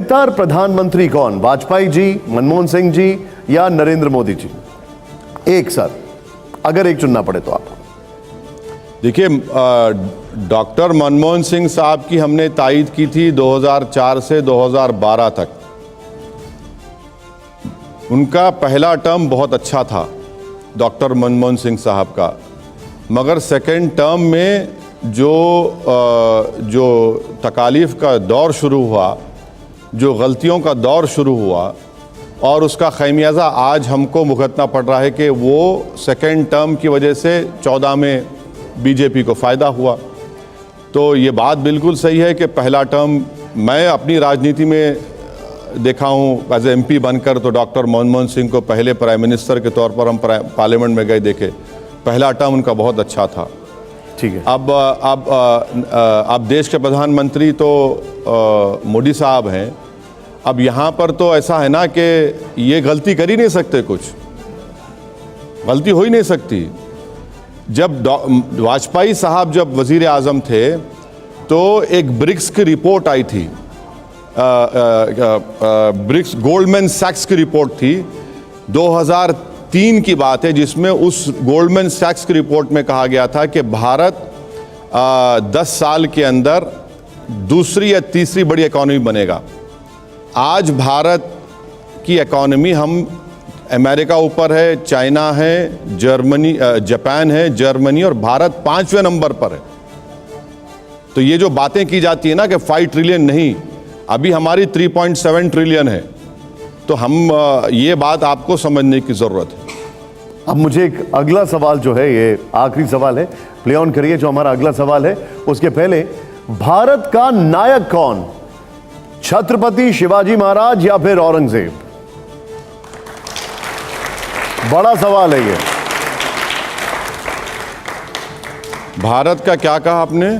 बेहतर प्रधानमंत्री कौन, वाजपेयी जी, मनमोहन सिंह जी या नरेंद्र मोदी जी? एक सर, अगर एक चुनना पड़े तो आप। देखिए, डॉक्टर मनमोहन सिंह साहब की हमने तायीद की थी 2004 से 2012 तक। उनका पहला टर्म बहुत अच्छा था डॉक्टर मनमोहन सिंह साहब का, मगर सेकेंड टर्म में जो तकालीफ का दौर शुरू हुआ, जो गलतियों का दौर शुरू हुआ, और उसका खमियाजा आज हमको भुगतना पड़ रहा है कि वो सेकेंड टर्म की वजह से 14 में बीजेपी को फ़ायदा हुआ। तो ये बात बिल्कुल सही है कि पहला टर्म, मैं अपनी राजनीति में देखा हूँ एज एमपी बनकर, तो डॉक्टर मनमोहन सिंह को पहले प्राइम मिनिस्टर के तौर पर हम पार्लियामेंट में गए देखे, पहला टर्म उनका बहुत अच्छा था। ठीक है। अब देश के प्रधानमंत्री तो मोदी साहब हैं। अब यहाँ पर तो ऐसा है ना कि ये गलती कर ही नहीं सकते, कुछ गलती हो ही नहीं सकती। जब वाजपेयी साहब जब वज़ीर आज़म थे तो एक ब्रिक्स की रिपोर्ट आई थी, ब्रिक्स गोल्डमैन सैक्स की रिपोर्ट थी, 2003 की बात है, जिसमें उस गोल्डमैन सैक्स की रिपोर्ट में कहा गया था कि भारत 10 साल के अंदर दूसरी या तीसरी बड़ी इकॉनमी बनेगा। आज भारत की इकॉनमी, हम अमेरिका ऊपर है, चाइना है, जर्मनी, जापान है, जर्मनी, और भारत 5वें नंबर पर है। तो ये जो बातें की जाती है ना कि 5 ट्रिलियन नहीं, अभी हमारी 3.7 ट्रिलियन है। तो हम ये बात आपको समझने की ज़रूरत है। अब मुझे एक अगला सवाल जो है, ये आखिरी सवाल है, प्ले ऑन करिए जो हमारा अगला सवाल है। उसके पहले, भारत का नायक कौन, छत्रपति शिवाजी महाराज या फिर औरंगजेब? बड़ा सवाल है ये। भारत का क्या कहा आपने?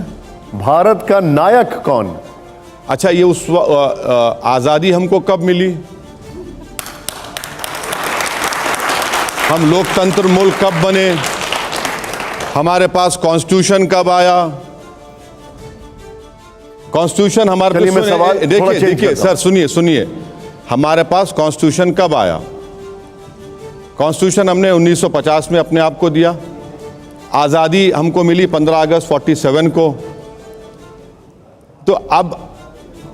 भारत का नायक कौन? अच्छा, ये उस आज़ादी हमको कब मिली? हम लोकतंत्र मुल्क कब बने? हमारे पास कॉन्स्टिट्यूशन कब आया? कॉन्स्टिट्यूशन हमारे पास, देखिए सर, सुनिए, हमारे पास कॉन्स्टिट्यूशन कब आया? कॉन्स्टिट्यूशन हमने 1950 में अपने आप को दिया। आज़ादी हमको मिली 15 अगस्त 47 को। तो अब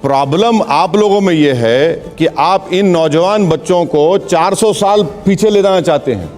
प्रॉब्लम आप लोगों में यह है कि आप इन नौजवान बच्चों को 400 साल पीछे ले जाना चाहते हैं।